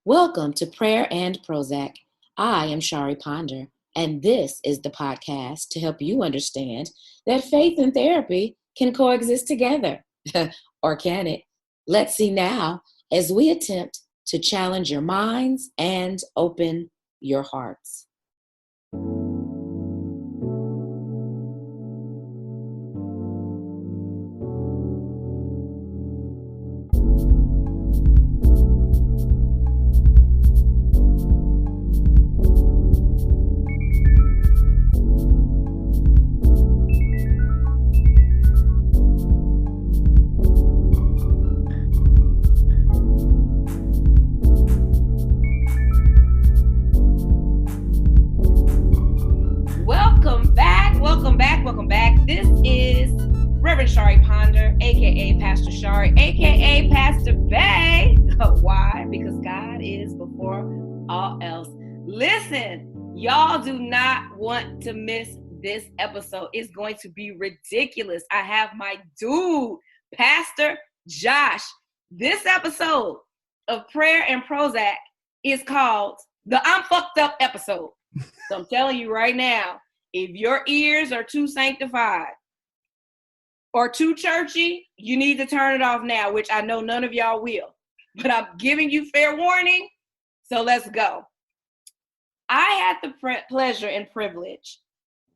Welcome to Prayer and Prozac. I am Shari Ponder, and this is the podcast to help you understand that faith and therapy can coexist together. Or can it? Let's see now as we attempt to challenge your minds and open your hearts. Welcome back. This is Reverend Shari Ponder, aka Pastor Shari, aka Pastor Bay. Why? Because God is before all else. Listen, y'all do not want to miss this episode. It's going to be ridiculous. I have my dude, Pastor Josh. This episode of Prayer and Prozac is called the I'm Fucked Up episode. So I'm telling you right now, if your ears are too sanctified or too churchy, you need to turn it off now, which I know none of y'all will. But I'm giving you fair warning, so let's go. I had the pleasure and privilege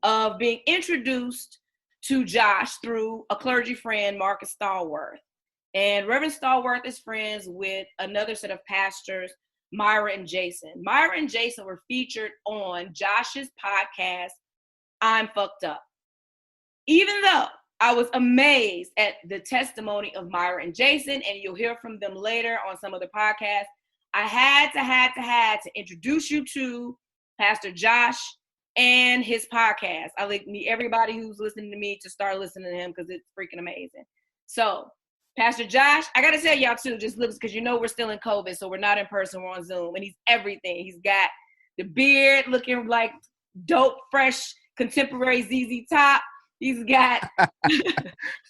of being introduced to Josh through a clergy friend, Marcus Stallworth. And Reverend Stallworth is friends with another set of pastors, Myra and Jason. Myra and Jason were featured on Josh's podcast, I'm Fucked Up. Even though I was amazed at the testimony of Myra and Jason, and you'll hear from them later on some other podcasts, I had to introduce you to Pastor Josh and his podcast. I need everybody who's listening to me to start listening to him because it's freaking amazing. So, Pastor Josh, I got to tell y'all too, just because you know we're still in COVID, so we're not in person, we're on Zoom, and he's everything. He's got the beard looking like dope, fresh, contemporary ZZ Top. He's got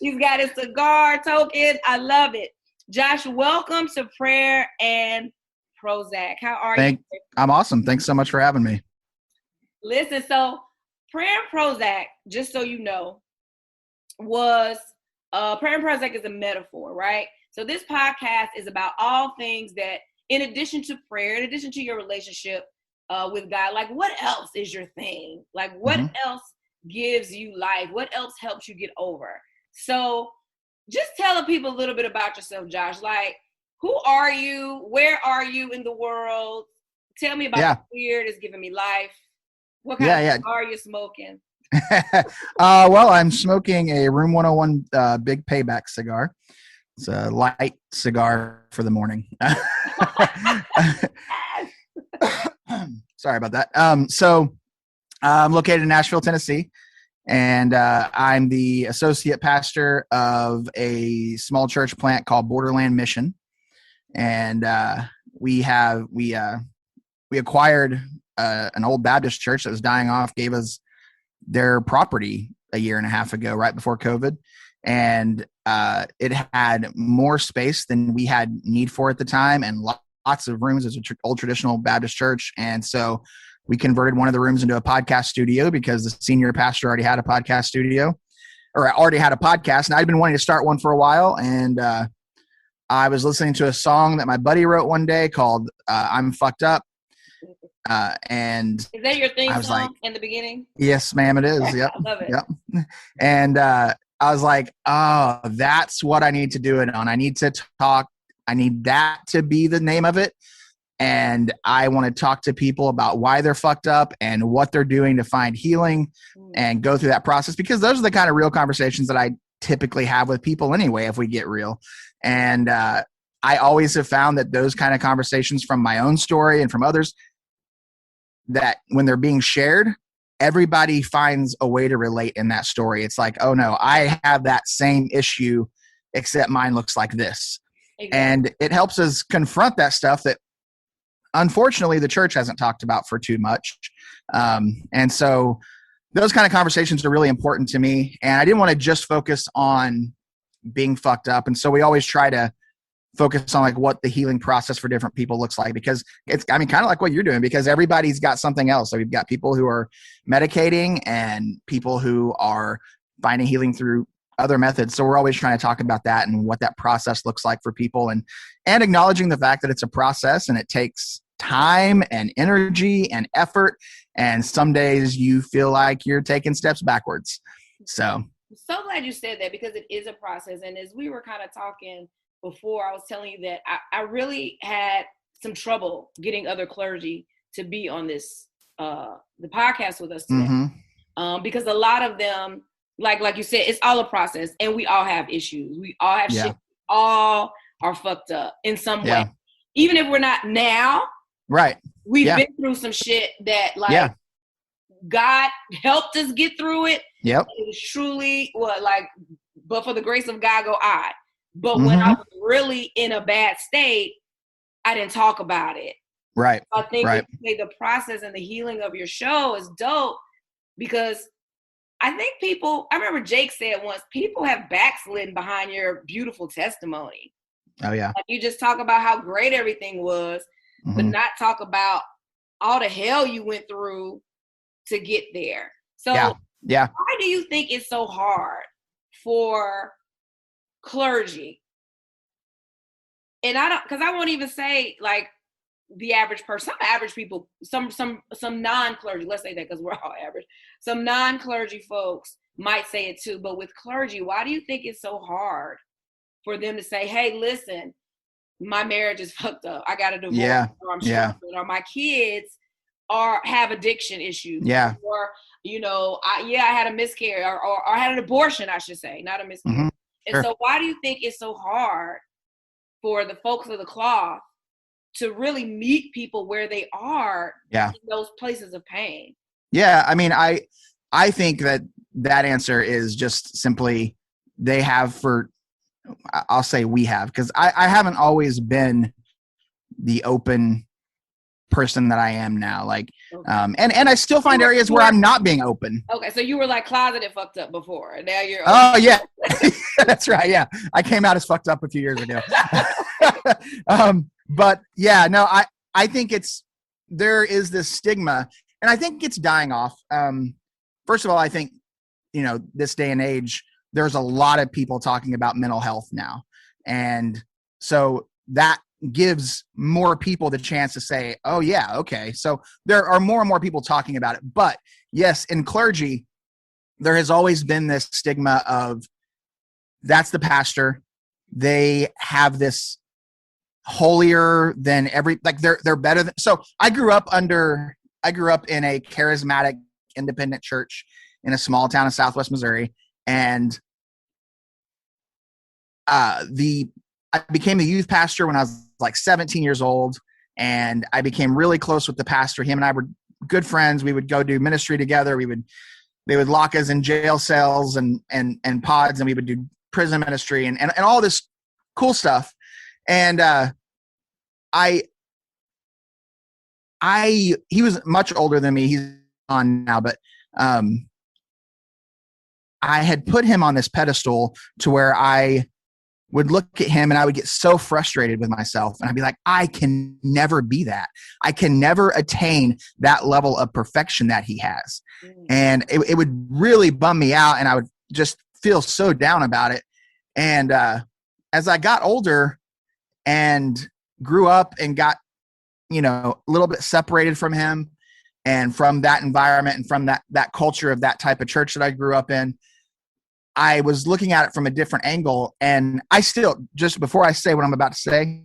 his cigar token. I love it. Josh, welcome to Prayer and Prozac. How are you? I'm awesome. Thanks so much for having me. Listen, so Prayer and Prozac, just so you know, was Prayer and Prozac is a metaphor, right? So this podcast is about all things that, in addition to prayer, in addition to your relationship with God, like what else is your thing? Like what else gives you life? What else helps you get over? So just tell the people a little bit about yourself, Josh. Like, who are you? Where are you in the world? Tell me about the beard is giving me life. What kind of cigar are you smoking? Well, I'm smoking a Room 101 Big Payback cigar. It's a light cigar for the morning. Sorry about that. So I'm located in Nashville, Tennessee, and I'm the associate pastor of a small church plant called Borderland Mission. And we acquired an old Baptist church that was dying off, gave us their property a year and a half ago, right before COVID. And it had more space than we had need for at the time, and lots of rooms as an old traditional Baptist church. And so we converted one of the rooms into a podcast studio because the senior pastor already had a podcast studio, or already had a podcast. And I'd been wanting to start one for a while. And I was listening to a song that my buddy wrote one day called I'm Fucked Up. And is that your theme song in the beginning? Yes, ma'am, it is. Yep. I love it. Yep. And I was like, oh, that's what I need to do it on. I need to talk. I need that to be the name of it. And I want to talk to people about why they're fucked up and what they're doing to find healing and go through that process, because those are the kind of real conversations that I typically have with people anyway, if we get real. And I always have found that those kind of conversations from my own story and from others, that when they're being shared, everybody finds a way to relate in that story. It's like, oh no, I have that same issue, except mine looks like this. Exactly. And it helps us confront that stuff that unfortunately the church hasn't talked about for too much. And so those kind of conversations are really important to me. And I didn't want to just focus on being fucked up. And so we always try to focus on like what the healing process for different people looks like, because it's, I mean, kind of like what you're doing, because everybody's got something else. So we've got people who are medicating and people who are finding healing through other methods. So we're always trying to talk about that and what that process looks like for people, and acknowledging the fact that it's a process and it takes time and energy and effort. And some days you feel like you're taking steps backwards. So glad you said that, because it is a process. And as we were kind of talking before, I was telling you that I really had some trouble getting other clergy to be on this, the podcast with us today. Because a lot of them, like you said, it's all a process, and we all have issues. We all have shit. We all are fucked up in some way. Even if we're not now, right? We've been through some shit that God helped us get through it. Yep. It was truly but for the grace of God go I. But when I was really in a bad state, I didn't talk about it. Right. I think the process and the healing of your show is dope, because I think I remember Jake said once, people have backslidden behind your beautiful testimony. Oh yeah. Like, you just talk about how great everything was, but not talk about all the hell you went through to get there. So why do you think it's so hard for clergy? And because I won't even say like the average person, some average people, some non-clergy, let's say that because we're all average, some non-clergy folks might say it too, but with clergy, why do you think it's so hard for them to say, hey, listen, my marriage is fucked up, I got a divorce, or I'm struggling, or my kids have addiction issues, or I had a miscarriage, or I had an abortion, I should say, not a miscarriage. And so why do you think it's so hard for the folks of the cloth to really meet people where they are in those places of pain? Yeah, I mean, I think that answer is just simply we have, because I haven't always been the open person that I am now. Like, and I still find areas where I'm not being open. Okay, so you were like closeted fucked up before, and now you're. Oh yeah, that's right. Yeah, I came out as fucked up a few years ago. But yeah, no, I think there is this stigma, and I think it's dying off. First of all, I think, this day and age, there's a lot of people talking about mental health now. And so that gives more people the chance to say, oh yeah, okay. So there are more and more people talking about it. But yes, in clergy, there has always been this stigma of, that's the pastor. They have this holier than they're better than. So I grew up in a charismatic independent church in a small town in Southwest Missouri. And I became a youth pastor when I was like 17 years old, and I became really close with the pastor. Him and I were good friends. We would go do ministry together. They would lock us in jail cells and pods, and we would do prison ministry and all this cool stuff. And he was much older than me. He's on now, but I had put him on this pedestal to where I would look at him and I would get so frustrated with myself, and I'd be like, I can never be that. I can never attain that level of perfection that he has. And it would really bum me out, and I would just feel so down about it. And as I got older and grew up and got, a little bit separated from him and from that environment and from that culture of that type of church that I grew up in, I was looking at it from a different angle. And I still, just before I say what I'm about to say,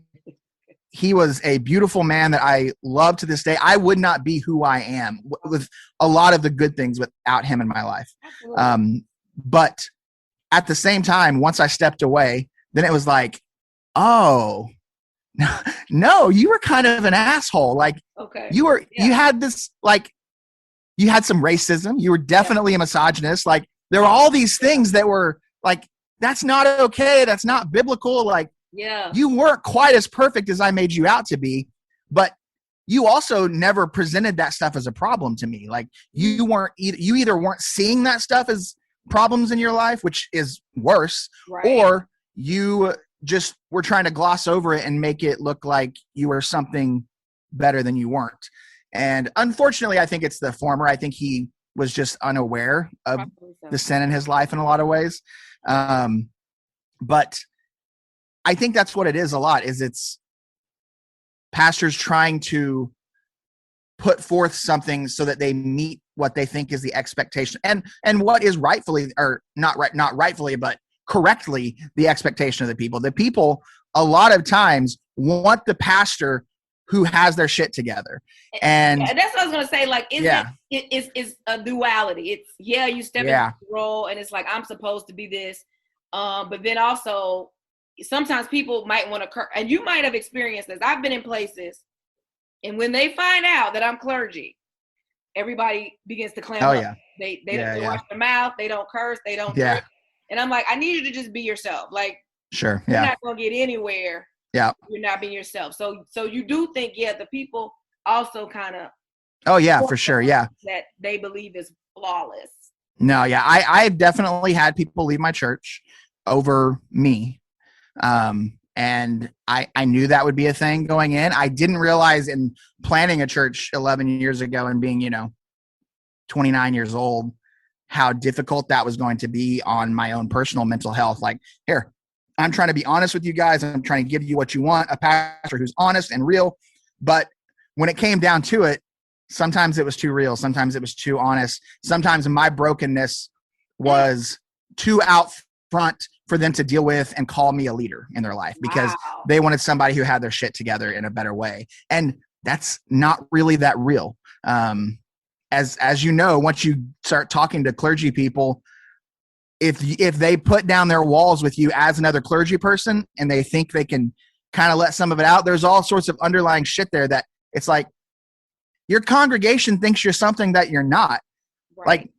he was a beautiful man that I love to this day. I would not be who I am with a lot of the good things without him in my life. But at the same time, once I stepped away, then it was like, oh, no, you were kind of an asshole. Like, you had this, like, you had some racism. You were definitely a misogynist. Like, there were all these things that were like, that's not okay. That's not biblical. Like, you weren't quite as perfect as I made you out to be, but you also never presented that stuff as a problem to me. Like, you either weren't seeing that stuff as problems in your life, which is worse, or you just were trying to gloss over it and make it look like you were something better than you weren't. And unfortunately, I think it's the former. I think he was just unaware of the sin in his life in a lot of ways. But I think that's what it is a lot, is it's pastors trying to put forth something so that they meet what they think is the expectation and what is rightfully, or not rightfully, but correctly, the expectation of the people. The people a lot of times want the pastor who has their shit together. And that's what I was going to say. Like, it's a duality. It's, you step into the role and it's like, I'm supposed to be this. But then also sometimes people might want to, and you might have experienced this. I've been in places, and when they find out that I'm clergy, everybody begins to clam up. They wash their mouth. They don't curse. They don't drink. And I'm like, I need you to just be yourself. Like, sure, you're not going to get anywhere. Yeah, you're not being yourself. So you do think, the people also kind of. Oh yeah, for sure. Yeah, that they believe is flawless. No, yeah, I've definitely had people leave my church over me. And I knew that would be a thing going in. I didn't realize in planning a church 11 years ago and being, 29 years old, how difficult that was going to be on my own personal mental health. Like, here, I'm trying to be honest with you guys. I'm trying to give you what you want, a pastor who's honest and real. But when it came down to it, sometimes it was too real. Sometimes it was too honest. Sometimes my brokenness was too out front for them to deal with and call me a leader in their life, because they wanted somebody who had their shit together in a better way. And that's not really that real. As you know, once you start talking to clergy people, if they put down their walls with you as another clergy person and they think they can kind of let some of it out, there's all sorts of underlying shit there that it's like, your congregation thinks you're something that you're not. Right. Like,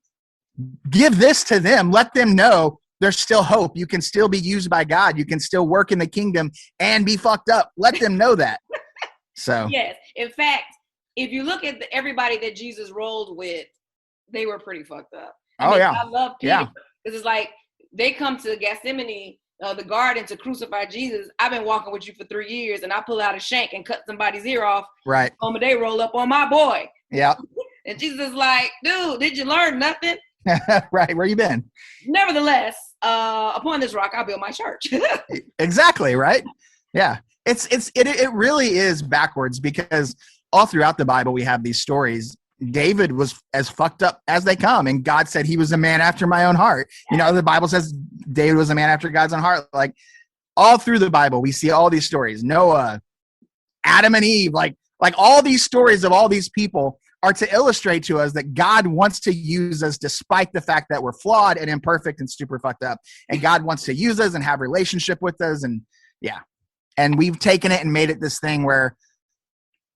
give this to them. Let them know there's still hope. You can still be used by God. You can still work in the kingdom and be fucked up. Let them know that. So yes. In fact, if you look at everybody that Jesus rolled with, they were pretty fucked up. I love Peter, because it's like they come to Gethsemane, the garden, to crucify Jesus. I've been walking with you for 3 years, and I pull out a shank and cut somebody's ear off. Right. They roll up on my boy. Yeah. And Jesus is like, dude, did you learn nothing? Right. Where you been? Nevertheless, upon this rock, I'll build my church. Exactly. Right. Yeah. It really is backwards, because all throughout the Bible, we have these stories. David was as fucked up as they come, and God said he was a man after my own heart. The Bible says David was a man after God's own heart. Like, all through the Bible, we see all these stories. Noah, Adam and Eve, like all these stories of all these people are to illustrate to us that God wants to use us despite the fact that we're flawed and imperfect and super fucked up. And God wants to use us and have a relationship with us. And and we've taken it and made it this thing where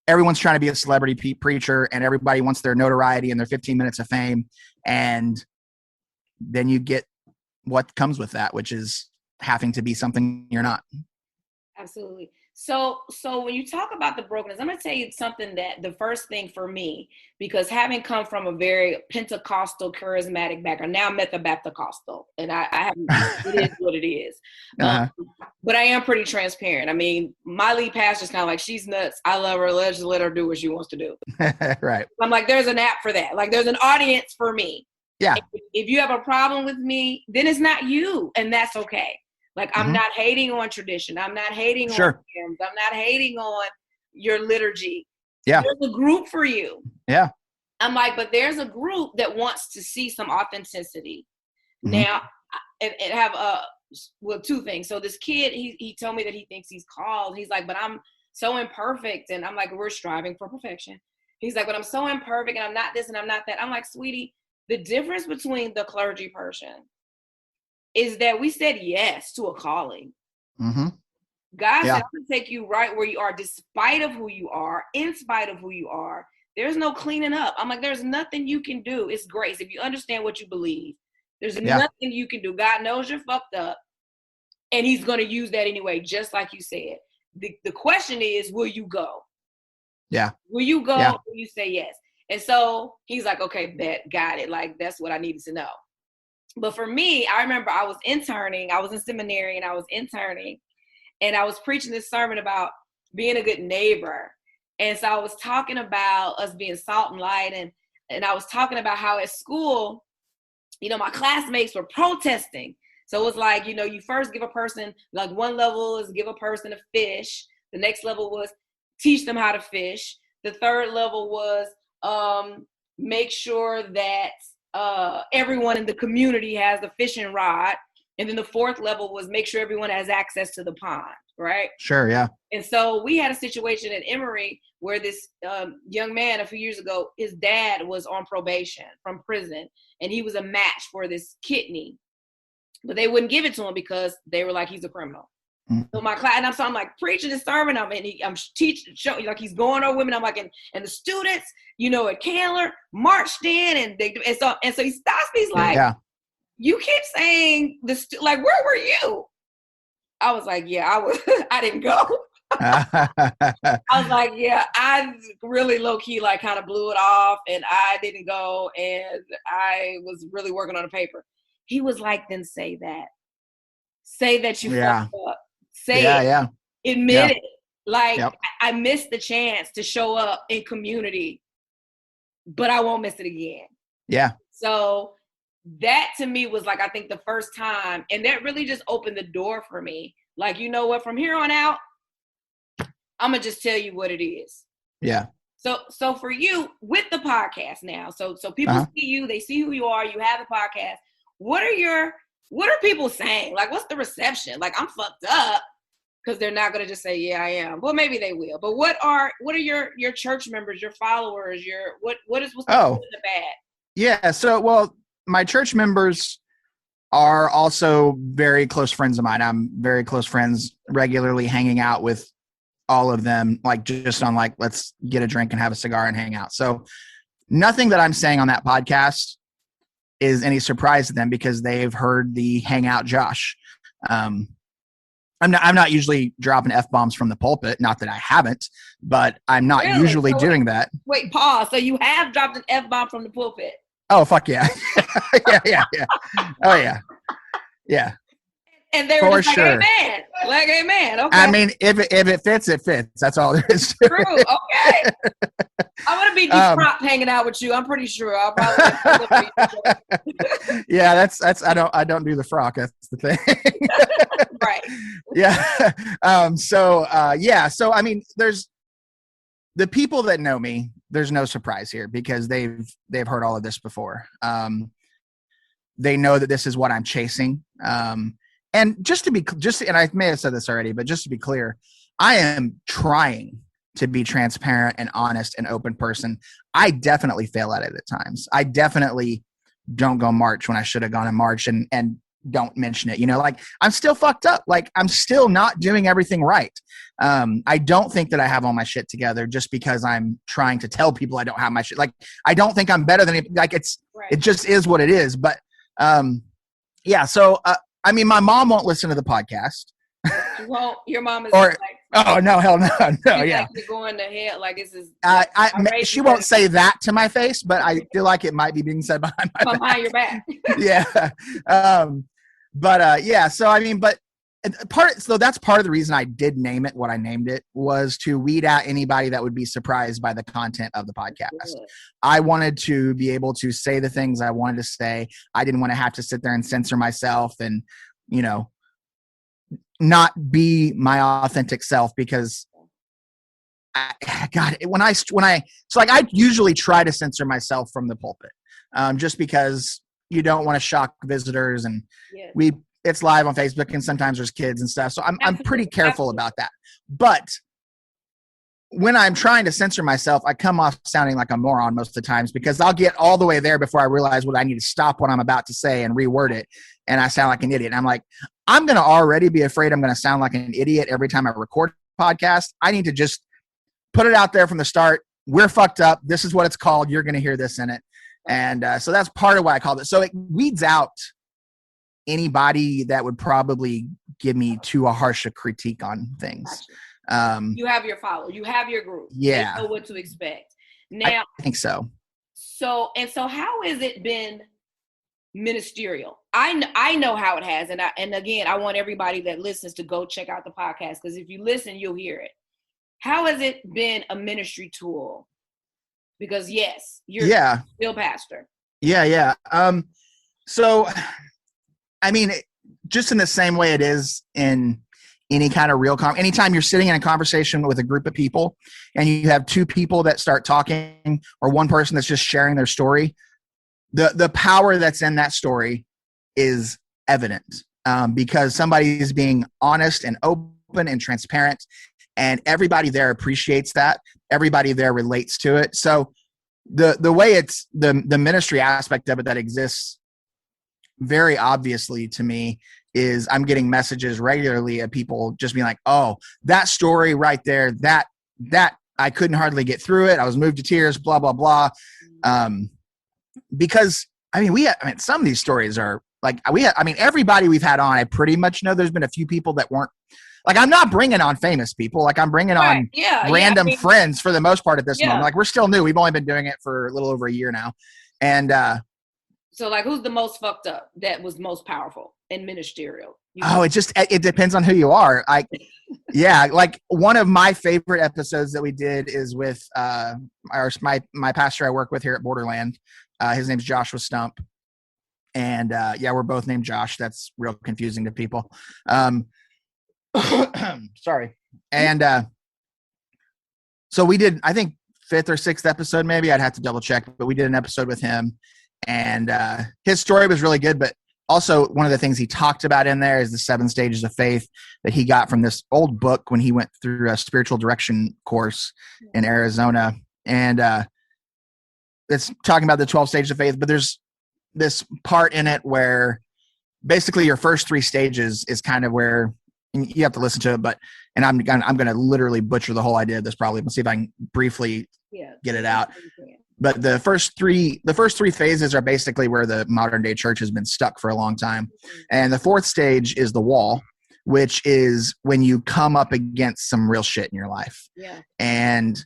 everyone's trying to be a celebrity preacher, and everybody wants their notoriety and their 15 minutes of fame. And then you get what comes with that, which is having to be something you're not. Absolutely. So when you talk about the brokenness, I'm going to tell you something that the first thing for me, because having come from a very Pentecostal, charismatic background, now I'm Methodist-Costal, and I haven't, it is what it is. But I am pretty transparent. I mean, my lead pastor's kind of like, she's nuts. I love her. Let's just let her do what she wants to do. Right. I'm like, there's an app for that. Like, there's an audience for me. Yeah. If you have a problem with me, then it's not you, and that's okay. Like, I'm not hating on tradition. I'm not hating on hymns. I'm not hating on your liturgy. Yeah. There's a group for you. Yeah. I'm like, but there's a group that wants to see some authenticity. Now, and have two things. So this kid, he told me that he thinks he's called. He's like, but I'm so imperfect. And I'm like, we're striving for perfection. He's like, but I'm so imperfect, and I'm not this and I'm not that. I'm like, sweetie, the difference between the clergy person is that we said yes to a calling. God said, I'm going to take you right where you are, despite of who you are, in spite of who you are. There's no cleaning up. I'm like, there's nothing you can do. It's grace. If you understand what you believe, there's nothing you can do. God knows you're fucked up, and he's going to use that anyway, just like you said. The question is, will you go? Yeah. Will you go? Will you say yes? And so he's like, okay, bet, got it. Like, that's what I needed to know. But for me, I remember I was interning. I was in seminary and I was interning. and I was preaching this sermon about being a good neighbor. And so I was talking about us being salt and light, and I was talking about how at school, my classmates were protesting. So it was like, you first give a person, like one level is give a person a fish. The next level was teach them how to fish. The third level was make sure that everyone in the community has a fishing rod. And then the fourth level was make sure everyone has access to the pond, right? Sure, yeah. And so we had a situation at Emory where this young man a few years ago, his dad was on probation from prison, and he was a match for this kidney, but they wouldn't give it to him because they were like, he's a criminal. Mm-hmm. So my class, and I'm like preaching this sermon, I'm teaching, showing, like he's going over women. I'm like, and the students, at Candler marched in, and so he stops me. He's like, yeah. You keep saying this, like, where were you? I was like, yeah, I was. I didn't go. I was like, yeah, I really low key, like, kind of blew it off, and I didn't go, and I was really working on a paper. He was like, then say that. Say that you fucked up. Say it. Yeah. Admit it. Like, I missed the chance to show up in community, but I won't miss it again. Yeah. So that to me was like, I think the first time, and that really just opened the door for me. Like, you know what, from here on out, I'm going to just tell you what it is. Yeah. So for you with the podcast now, so people see you, they see who you are, you have a podcast. What are people saying? Like, what's the reception? Like, I'm fucked up, because they're not going to just say, yeah, I am. Well, maybe they will. But what are your church members, your followers, what's the good and the bad? Yeah. So, well, my church members are also very close friends of mine. I'm very close friends, regularly hanging out with all of them, like just on like, let's get a drink and have a cigar and hang out. So nothing that I'm saying on that podcast is any surprise to them, because they've heard the Hangout Josh. I'm not usually dropping F-bombs from the pulpit. Not that I haven't, but I'm not usually doing that. Wait, pause. So you have dropped an F-bomb from the pulpit? Oh, fuck yeah. yeah. Oh yeah. Yeah. And they were just like, amen. Like, amen. Okay. I mean, if it fits, it fits. That's all there is to True. it. Okay. I'm going to be defrocked hanging out with you. I'm pretty sure. I'll probably yeah, that's I don't do the frock. That's the thing. Right. Yeah. So I mean, there's the people that know me, there's no surprise here, because they've heard all of this before. They know that this is what I'm chasing. And and I may have said this already, but just to be clear, I am trying to be transparent and honest and open person. I definitely fail at it at times. I definitely don't go march when I should have gone in March, and don't mention it. Like, I'm still fucked up. Like, I'm still not doing everything right. I don't think that I have all my shit together just because I'm trying to tell people I don't have my shit. Like, I don't think I'm better than it. Like, it just is what it is. But yeah. So, I mean, my mom won't listen to the podcast. Well, your mom is oh no, hell no, yeah. Like, going to hell, like, this is. She won't say that to my face, but I feel like it might be being said behind my back. Your back. Yeah. Yeah. So I mean, but that's part of the reason I did name it what I named it, was to weed out anybody that would be surprised by the content of the podcast. Good. I wanted to be able to say the things I wanted to say. I didn't want to have to sit there and censor myself and, not be my authentic self, because I usually try to censor myself from the pulpit, just because you don't want to shock visitors, and it's live on Facebook, and sometimes there's kids and stuff. So I'm pretty careful about that. But when I'm trying to censor myself, I come off sounding like a moron most of the times, because I'll get all the way there before I realize I need to stop what I'm about to say and reword it. And I sound like an idiot. And I'm like, I'm going to already be afraid I'm going to sound like an idiot every time I record a podcast. I need to just put it out there from the start. We're fucked up. This is what it's called. You're going to hear this in it. And so that's part of why I called it. So it weeds out anybody that would probably give me too harsh a critique on things. You have your follow. You have your group. Yeah. They know what to expect. Now, I think so. So how has it been ministerial. I know how it has, and again, I want everybody that listens to go check out the podcast, because if you listen, you'll hear it. How has it been a ministry tool? Because yes, you're still pastor. Yeah. So, I mean, just in the same way it is in any kind of real anytime you're sitting in a conversation with a group of people and you have two people that start talking, or one person that's just sharing their story, the power that's in that story is evident, because somebody is being honest and open and transparent, and everybody there appreciates that. Everybody there relates to it. So the way it's the ministry aspect of it that exists very obviously to me is I'm getting messages regularly of people just being like, oh, that story right there, that I couldn't hardly get through it. I was moved to tears, blah, blah, blah. Because some of these stories are like, everybody we've had on, I pretty much know there's been a few people that weren't, like, I'm not bringing on famous people. Like, I'm bringing on random friends for the most part at this moment. Like, we're still new. We've only been doing it for a little over a year now. And, so, like, who's the most fucked up that was most powerful and ministerial? It depends on who you are. Like, yeah, like one of my favorite episodes that we did is with my pastor I work with here at Borderland. His name's Joshua Stump. And we're both named Josh. That's real confusing to people. Sorry. And so we did, I think, 5th or 6th episode, maybe. I'd have to double check, but we did an episode with him. And his story was really good, but also one of the things he talked about in there is the 7 stages of faith that he got from this old book when he went through a spiritual direction course in Arizona. And it's talking about the 12 stages of faith, but there's this part in it where basically your first 3 stages is kind of where, and you have to listen to it, and I'm going to literally butcher the whole idea of this probably. Let's see if I can briefly get it out. But the first three phases are basically where the modern day church has been stuck for a long time. And the 4th stage is the wall, which is when you come up against some real shit in your life. Yeah. And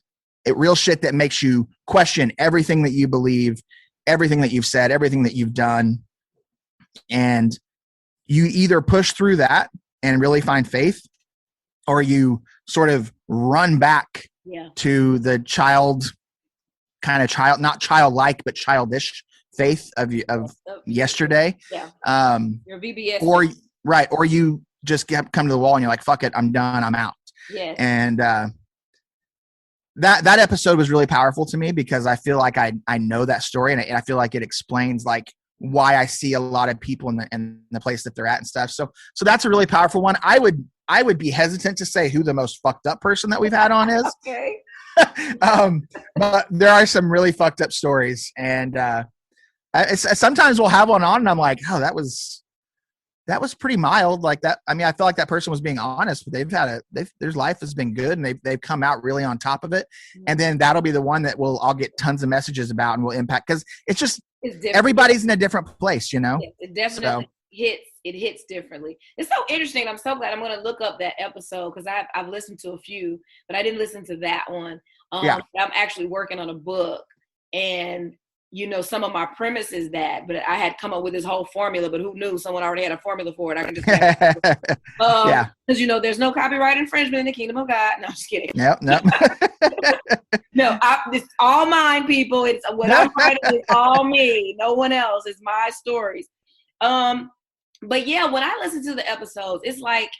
real shit that makes you question everything that you believe, everything that you've said, everything that you've done. And you either push through that and really find faith, or you sort of run back to the not childlike, but childish faith of yesterday. Yeah. Your VBS. Or you just come to the wall and you're like, fuck it, I'm done, I'm out. Yeah. And that episode was really powerful to me because I feel like I know that story, and I feel like it explains like why I see a lot of people in the place that they're at and stuff. So that's a really powerful one. I would be hesitant to say who the most fucked up person that we've had on is. Okay. But there are some really fucked up stories, and sometimes we'll have one on and I'm like, oh, that was pretty mild. Like that. I mean, I feel like that person was being honest, but their life has been good, and they've come out really on top of it. And then that'll be the one that I'll get tons of messages about and will impact, because it's everybody's in a different place, you know? Yes, it definitely hits differently. It's so interesting. I'm so glad. I'm going to look up that episode because I've listened to a few, but I didn't listen to that one. I'm actually working on a book, and some of my premise is that, but I had come up with this whole formula, but who knew someone already had a formula for it. I can just because there's no copyright infringement in the kingdom of God. No, I'm just kidding. Nope. No, it's all mine, people. It's what I'm writing is all me. No one else. It's my stories. But yeah, when I listen to the episodes, it's like,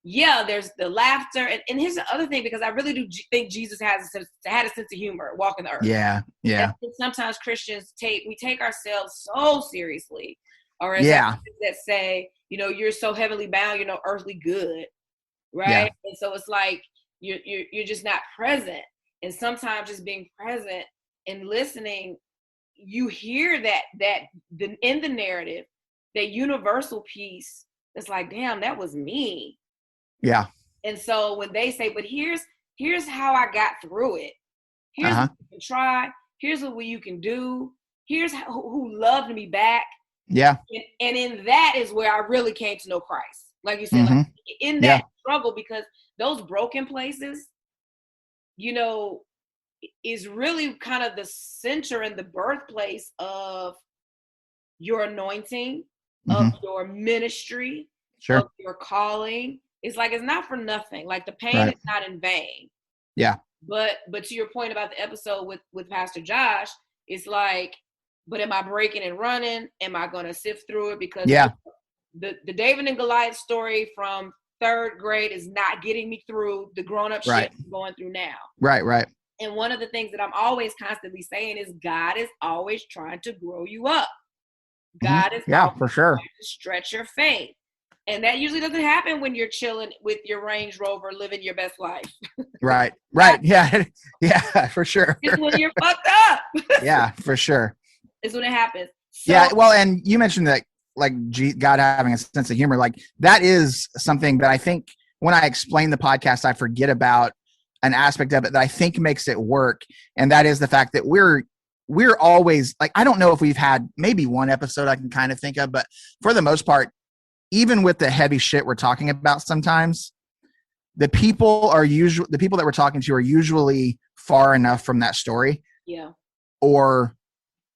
there's the laughter. And here's the other thing, because I really do think Jesus had a sense of humor walking the earth. Yeah. And sometimes Christians take ourselves so seriously. Or as that say, you're so heavenly bound, you're no earthly good. Right. Yeah. And so it's like, you're just not present. And sometimes just being present and listening, you hear that in the narrative, that universal piece. It's like, damn, that was me. Yeah. And so when they say, but here's how I got through it. Here's what you can try. Here's what you can do. Here's who loved me back. Yeah. And in that is where I really came to know Christ. Like you said, like in that struggle, because those broken places, is really kind of the center and the birthplace of your anointing, of Mm-hmm. your ministry, Sure. of your calling. It's like it's not for nothing. Like the pain Right. is not in vain. Yeah. But to your point about the episode with Pastor Josh, it's like, but am I breaking and running? Am I going to sift through it? Because Yeah. the David and Goliath story from third grade is not getting me through the grown-up Right. shit I'm going through now. Right. Right. And one of the things that I'm always constantly saying is God is always trying to grow you up. God is Yeah, always for sure. trying to stretch your faith. And that usually doesn't happen when you're chilling with your Range Rover, living your best life. Right. Right. Yeah. Yeah, for sure. It's when you're fucked up. Yeah, for sure. It's when it happens. So, Yeah. Well, and you mentioned that like God having a sense of humor, like that is something that I think when I explain the podcast, I forget about an aspect of it that I think makes it work. And that is the fact that we're always like, I don't know if we've had maybe one episode I can kind of think of, but for the most part, even with the heavy shit we're talking about, sometimes the people that we're talking to are usually far enough from that story. Yeah. Or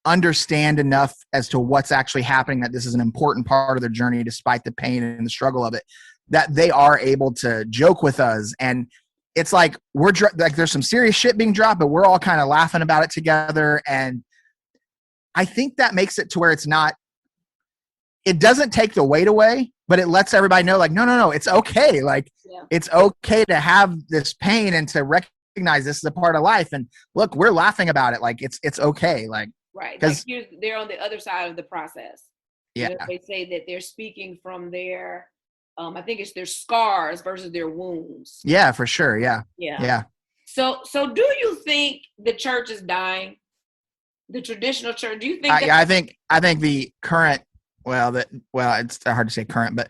understand enough as to what's actually happening, that this is an important part of their journey, despite the pain and the struggle of it, that they are able to joke with us. And it's like like there's some serious shit being dropped, but we're all kind of laughing about it together. And I think that makes it to where it doesn't take the weight away, but it lets everybody know like, no, it's okay. Like it's okay to have this pain and to recognize this is a part of life. And look, we're laughing about it. Like it's okay. Like, right. Like they're on the other side of the process. Yeah. You know, they say that they're speaking from their, I think it's their scars versus their wounds. Yeah, for sure. Yeah. Yeah. Yeah. So do you think the church is dying? The traditional church? Do you think? I think the current, it's hard to say current, but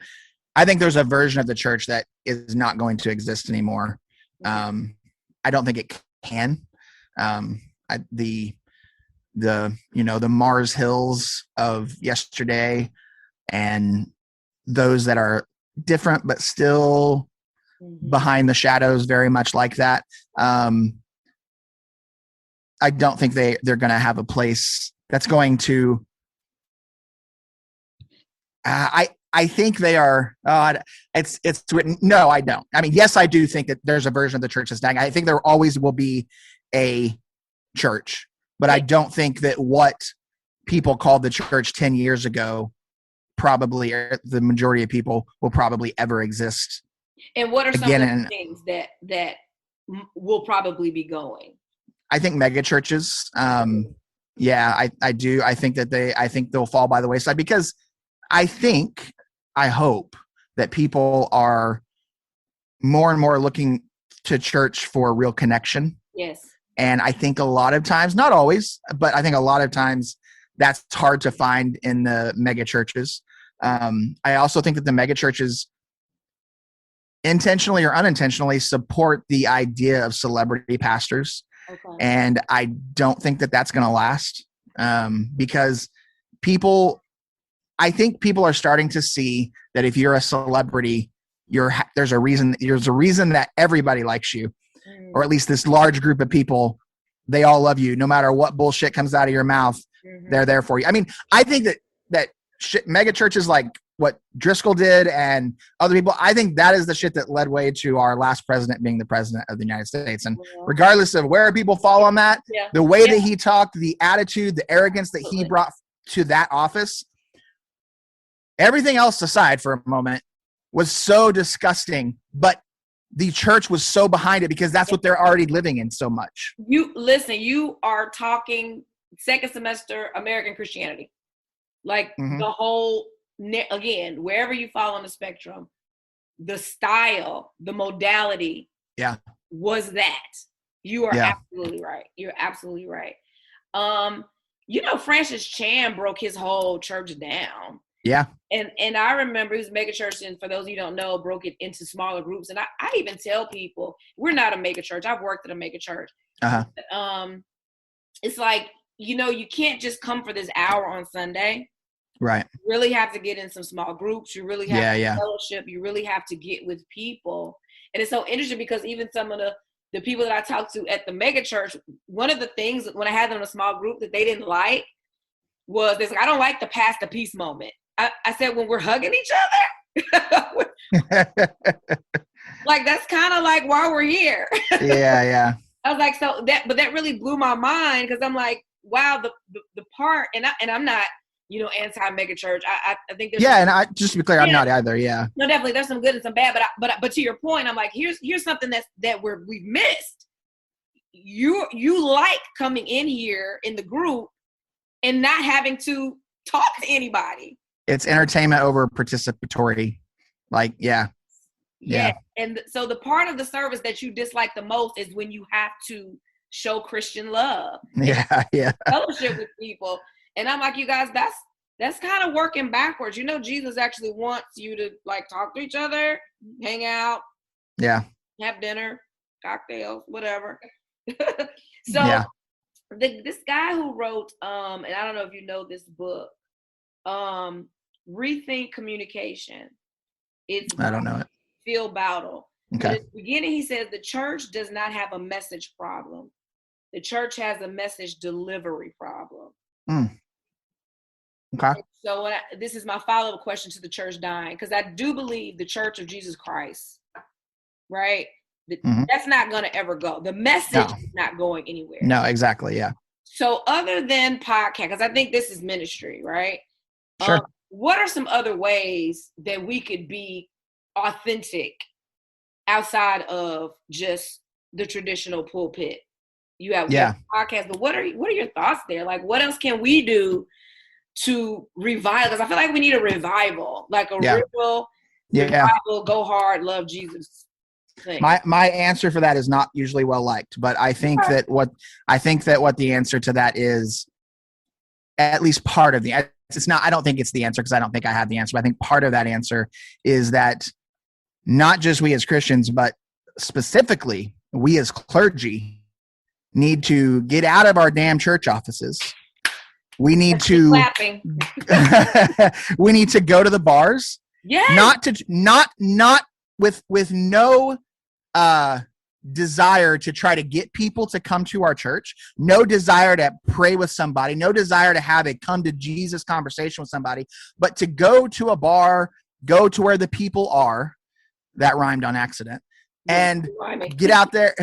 I think there's a version of the church that is not going to exist anymore. I don't think it can. The Mars Hills of yesterday and those that are different but still behind the shadows, very much like that. I don't think they're going to have a place that's going to. I think they are. It's written. No, I don't. I mean, yes, I do think that there's a version of the church that's dying. I think there always will be a church, but I don't think that what people called the church 10 years ago, probably the majority of people will probably ever exist. And what are some of the things that will probably be going? I think mega churches. Yeah, I do. I think they'll fall by the wayside because I hope that people are more and more looking to church for a real connection. Yes. And I think a lot of times, not always, but I think a lot of times that's hard to find in the mega churches. I also think that the mega churches intentionally or unintentionally support the idea of celebrity pastors. Okay. And I don't think that that's going to last because I think people are starting to see that if you're a celebrity, there's a reason that everybody likes you, or at least this large group of people. They all love you, no matter what bullshit comes out of your mouth. They're there for you. I mean, I think that mega churches like what Driscoll did and other people, I think that is the shit that led way to our last president being the president of the United States. And regardless of where people fall on that, the way that he talked, the attitude, the arrogance that he brought to that office, everything else aside for a moment, was so disgusting, but the church was so behind it because that's what they're already living in so much. You are talking second semester American Christianity. Like the whole, again, wherever you fall on the spectrum, the style, the modality was that. You are absolutely right. You're absolutely right. Francis Chan broke his whole church down. Yeah. And I remember he was mega church, and for those of you who don't know, broke it into smaller groups. And I even tell people, we're not a mega church. I've worked at a mega church. But, it's like, you can't just come for this hour on Sunday. Right. You really have to get in some small groups. You really have to fellowship. You really have to get with people. And it's so interesting because even some of the people that I talked to at the mega church, one of the things when I had them in a small group that they didn't like was this. I don't like the pass the peace moment. I said, when we're hugging each other, like, that's kind of like why we're here. Yeah. I was like, but that really blew my mind, because I'm like, wow, the part, and I'm not, anti mega church. I think there's and just to be clear, I'm not either. Yeah, no, definitely there's some good and some bad, but to your point, I'm like, here's something that we've missed. You like coming in here in the group and not having to talk to anybody. It's entertainment over participatory. Like, yeah. And so the part of the service that you dislike the most is when you have to show Christian love. Yeah. Fellowship with people. And I'm like, you guys, that's kind of working backwards. Jesus actually wants you to, like, talk to each other, hang out, have dinner, cocktails, whatever. So this guy who wrote, and I don't know if you know this book, Rethink Communication. I don't know it. Phil Battle. Okay. But at the beginning, he says the church does not have a message problem. The church has a message delivery problem. Okay. So this is my follow-up question to the church dying, because I do believe the Church of Jesus Christ, right? That's not going to ever go. The message is not going anywhere. No, exactly. Yeah. So other than podcast, because I think this is ministry, right? Sure. What are some other ways that we could be authentic outside of just the traditional pulpit? You have podcasts, but what are your thoughts there? Like, what else can we do to revive? Because I feel like we need a revival, like a real revival, go hard, love Jesus thing. My answer for that is not usually well liked, but I think that what the answer to that is, at least part of the, it's not, I don't think it's the answer, because I don't think I have the answer, but I think part of that answer is that not just we as Christians, but specifically we as clergy need to get out of our damn church offices. We need to we need to go to the bars. Yeah. Not with no desire to try to get people to come to our church, no desire to pray with somebody, no desire to have a come to Jesus conversation with somebody, but to go to a bar, go to where the people are. That rhymed on accident. And get out there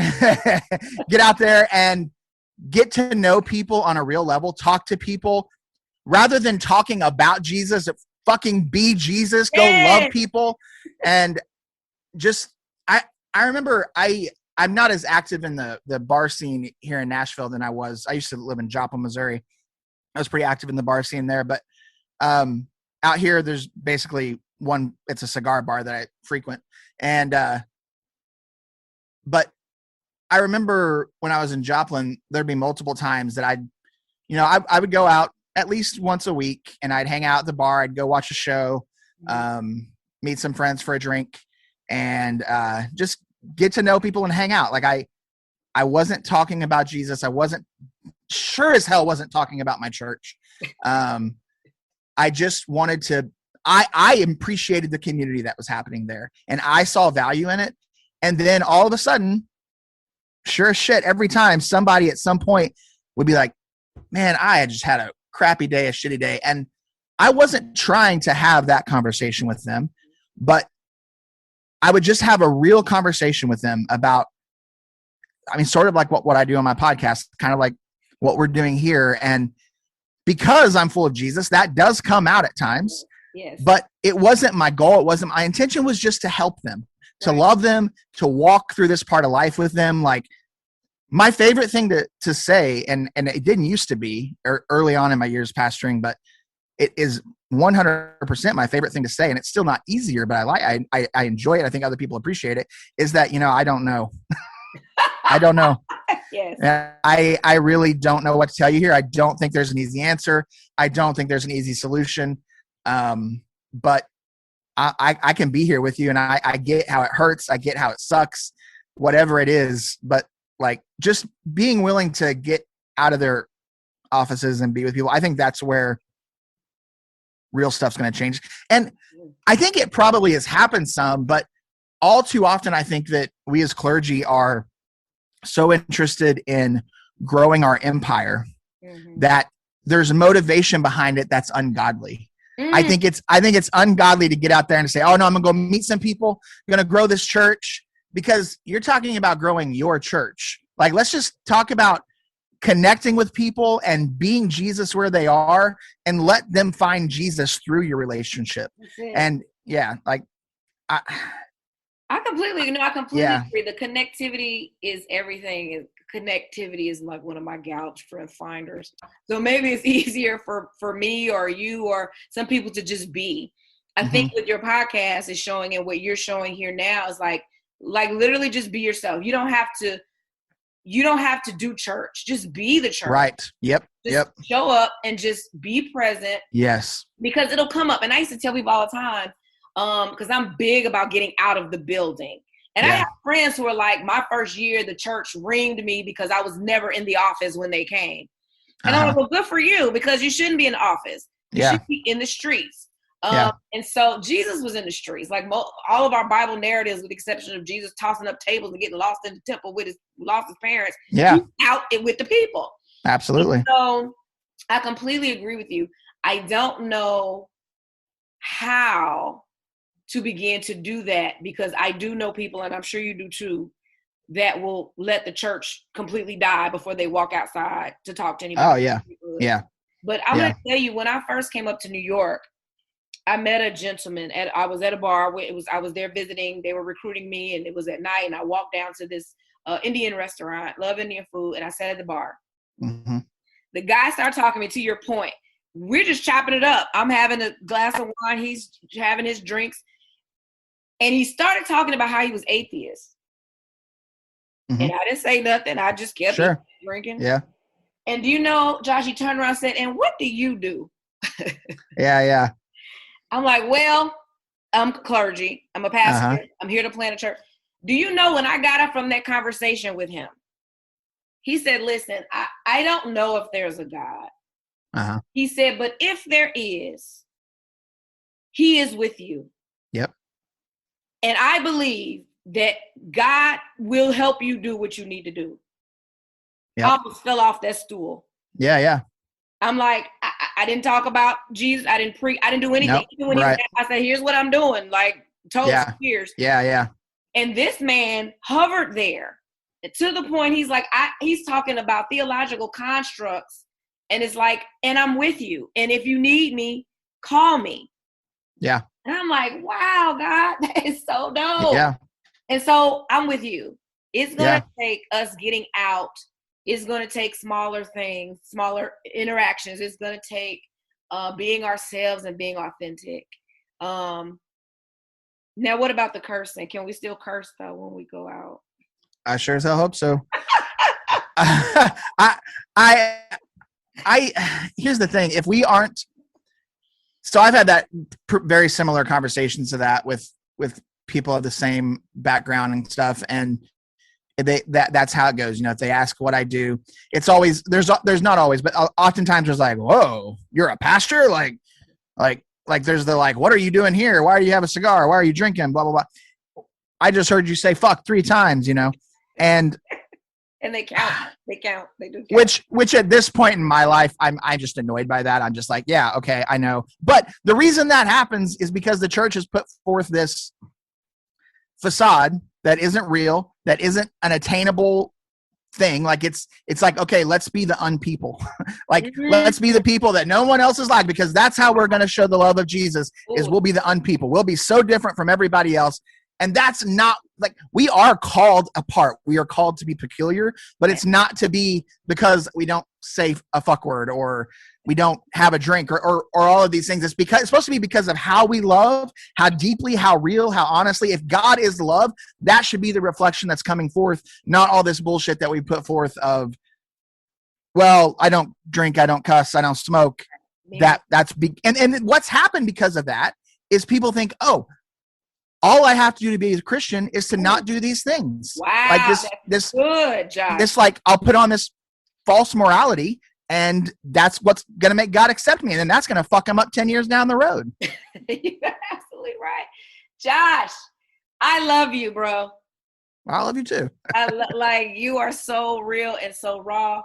and get to know people on a real level, talk to people rather than talking about Jesus. Fucking be Jesus, go love people. And just, I remember I'm not as active in the bar scene here in Nashville than I was. I used to live in Joplin, Missouri. I was pretty active in the bar scene there, but out here there's basically it's a cigar bar that I frequent. And but I remember when I was in Joplin, there'd be multiple times that I would go out at least once a week, and I'd hang out at the bar. I'd go watch a show, meet some friends for a drink, and just get to know people and hang out. Like I wasn't talking about Jesus. I wasn't sure as hell wasn't talking about my church. I just wanted to, I appreciated the community that was happening there, and I saw value in it. And then all of a sudden, sure as shit, every time somebody at some point would be like, man, I had just had a crappy day, a shitty day. And I wasn't trying to have that conversation with them, but I would just have a real conversation with them about, sort of like what I do on my podcast, kind of like what we're doing here. And because I'm full of Jesus, that does come out at times. Yes. But it wasn't my goal. It wasn't my intention. Was just to help them, to love them, to walk through this part of life with them. Like, my favorite thing to say, and it didn't used to be early on in my years pastoring, but it is 100% my favorite thing to say. And it's still not easier, but I enjoy it. I think other people appreciate it. Is that, I don't know. I don't know. Yes. I really don't know what to tell you here. I don't think there's an easy answer. I don't think there's an easy solution. But I can be here with you, and I get how it hurts. I get how it sucks, whatever it is. But like, just being willing to get out of their offices and be with people, I think that's where real stuff's going to change. And I think it probably has happened some, but all too often, I think that we as clergy are so interested in growing our empire that there's motivation behind it that's ungodly. Mm. I think it's ungodly to get out there and say, oh no, I'm gonna go meet some people, I'm gonna grow this church, because you're talking about growing your church. Like, let's just talk about connecting with people and being Jesus where they are, and let them find Jesus through your relationship. And yeah, like I completely agree. The connectivity is everything. Connectivity is like one of my gouge friend finders. So maybe it's easier for me or you or some people to just be. I think with your podcast is showing, and what you're showing here now is like literally just be yourself. You don't have to do church. Just be the church. Right. Yep. Just show up and just be present. Yes. Because it'll come up. And I used to tell people all the time, because I'm big about getting out of the building. And I have friends who are like, my first year, the church ringed me because I was never in the office when they came. And I'm like, well, good for you, because you shouldn't be in the office. You should be in the streets. And so Jesus was in the streets. Like all of our Bible narratives, with the exception of Jesus tossing up tables and getting lost in the temple with his parents, he's out with the people. Absolutely. And so I completely agree with you. I don't know how to begin to do that, because I do know people, and I'm sure you do too, that will let the church completely die before they walk outside to talk to anybody. Oh yeah. Yeah. But I'm going to tell you, when I first came up to New York, I met a gentleman I was at a bar. I was there visiting. They were recruiting me, and it was at night. And I walked down to this Indian restaurant, love Indian food, and I sat at the bar. Mm-hmm. The guy started talking to me, to your point. We're just chopping it up. I'm having a glass of wine. He's having his drinks. And he started talking about how he was atheist. Mm-hmm. And I didn't say nothing. I just kept drinking. Yeah. And do you know, Josh, he turned around and said, and what do you do? Yeah. I'm like, well, I'm clergy. I'm a pastor. I'm here to plant a church. Do you know, when I got up from that conversation with him, he said, listen, I don't know if there's a God. He said, but if there is, he is with you. Yep. And I believe that God will help you do what you need to do. Yep. I almost fell off that stool. Yeah. I'm like, I didn't talk about Jesus. I didn't do anything. Nope. I said, here's what I'm doing. Like, told years. Yeah. And this man hovered there to the point he's like, he's talking about theological constructs. And it's like, and I'm with you. And if you need me, call me. Yeah. And I'm like, wow, God, that is so dope. Yeah. And so I'm with you. It's going to take us getting out. It's going to take smaller things, smaller interactions. It's going to take being ourselves and being authentic. Now, what about the cursing? Can we still curse, though, when we go out? I sure as hell hope so. Here's the thing. If we aren't, so I've had that very similar conversations to that with people of the same background and stuff. And that's how it goes. You know, if they ask what I do, it's always, there's not always, but oftentimes there's like, whoa, you're a pastor? Like there's the, like, what are you doing here? Why do you have a cigar? Why are you drinking? Blah, blah, blah. I just heard you say fuck 3 times, you know, and they count. They do count. Which at this point in my life, I'm just annoyed by that. I'm just like, yeah, okay, I know. But the reason that happens is because the church has put forth this facade that isn't real, that isn't an attainable thing. Like it's like, okay, let's be the unpeople. Let's be the people that no one else is like, because that's how we're going to show the love of Jesus. Is we'll be the unpeople. We'll be so different from everybody else. And that's not, like, we are called apart. We are called to be peculiar, but it's not to be because we don't say a fuck word or we don't have a drink or all of these things. It's supposed to be because of how we love, how deeply, how real, how honestly. If God is love, that should be the reflection that's coming forth, not all this bullshit that we put forth of, well, I don't drink, I don't cuss, I don't smoke. And what's happened because of that is people think, oh, all I have to do to be a Christian is to not do these things. Wow, like this good, Josh. This, like, I'll put on this false morality, and that's what's going to make God accept me, and then that's going to fuck him up 10 years down the road. You're absolutely right. Josh, I love you, bro. I love you too. Like, you are so real and so raw.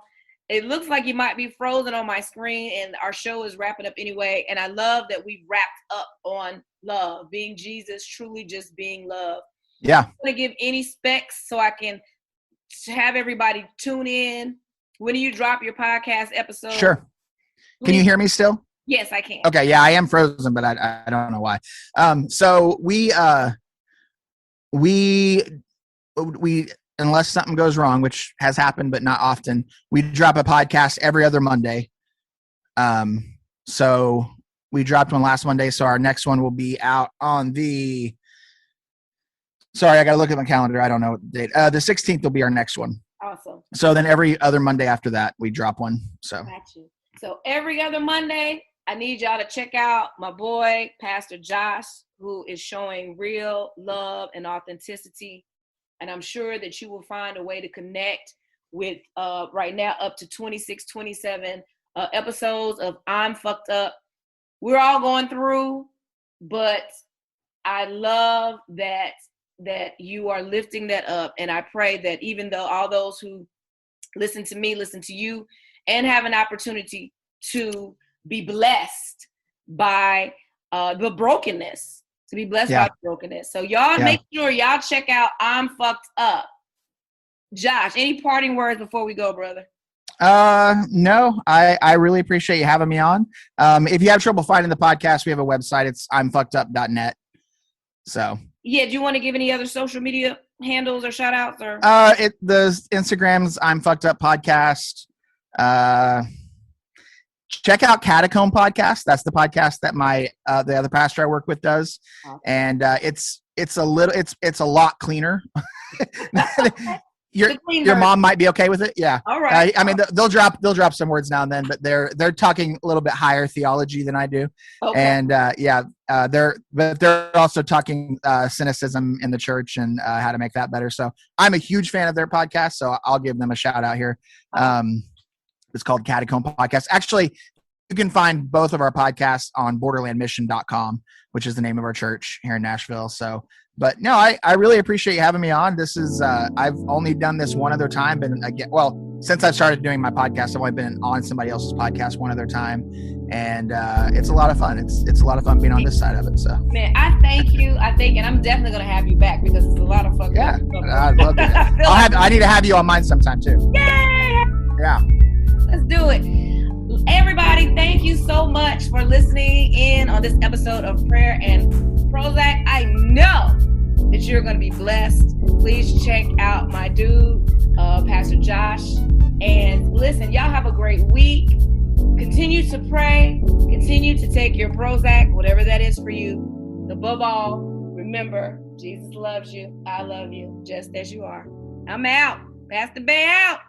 It looks like you might be frozen on my screen, and our show is wrapping up anyway. And I love that we wrapped up on love, being Jesus, truly just being love. Yeah. I'm going to give any specs so I can have everybody tune in. When do you drop your podcast episode? Sure. Please. Can you hear me still? Yes, I can. Okay. Yeah, I am frozen, but I don't know why. So we unless something goes wrong, which has happened, but not often, we drop a podcast every other Monday. So we dropped one last Monday. So our next one will be out on sorry, I got to look at my calendar. I don't know what the date. The 16th will be our next one. Awesome. So then every other Monday after that, we drop one. So. Got you. So every other Monday, I need y'all to check out my boy, Pastor Josh, who is showing real love and authenticity. And I'm sure that you will find a way to connect with right now up to 26, 27 episodes of I'm Fucked Up. We're all going through, but I love that you are lifting that up. And I pray that even though all those who listen to me, listen to you, and have an opportunity to be blessed by the brokenness. To be blessed by the brokenness. So y'all make sure y'all check out I'm Fucked Up. Josh, any parting words before we go, brother? No, I really appreciate you having me on. If you have trouble finding the podcast, we have a website. It's imfuckedup.net. So yeah, do you want to give any other social media handles or shout outs or the Instagram's I'm Fucked Up Podcast. Check out Catacomb Podcast. That's the podcast that my the other pastor I work with does, and it's a lot cleaner. Your mom might be okay with it. Yeah. All right. I mean, they'll drop some words now and then, but they're talking a little bit higher theology than I do, and they're also talking cynicism in the church and how to make that better. So I'm a huge fan of their podcast, so I'll give them a shout out here. It's called Catacomb Podcast. Actually, you can find both of our podcasts on borderlandmission.com, which is the name of our church here in Nashville. So, but no, I really appreciate you having me on. This is, I've only done this one other time, but again, since I started doing my podcast, I've only been on somebody else's podcast one other time. And it's a lot of fun. It's a lot of fun being on this side of it. So, man, I thank you. And I'm definitely going to have you back because it's a lot of fun. Yeah, I'd love to. I need to have you on mine sometime too. Yay! Yeah. Let's do it. Everybody, thank you so much for listening in on this episode of Prayer and Prozac. I know that you're going to be blessed. Please check out my dude, Pastor Josh. And listen, y'all have a great week. Continue to pray. Continue to take your Prozac, whatever that is for you. Above all, remember, Jesus loves you. I love you just as you are. I'm out. Pastor Bay out.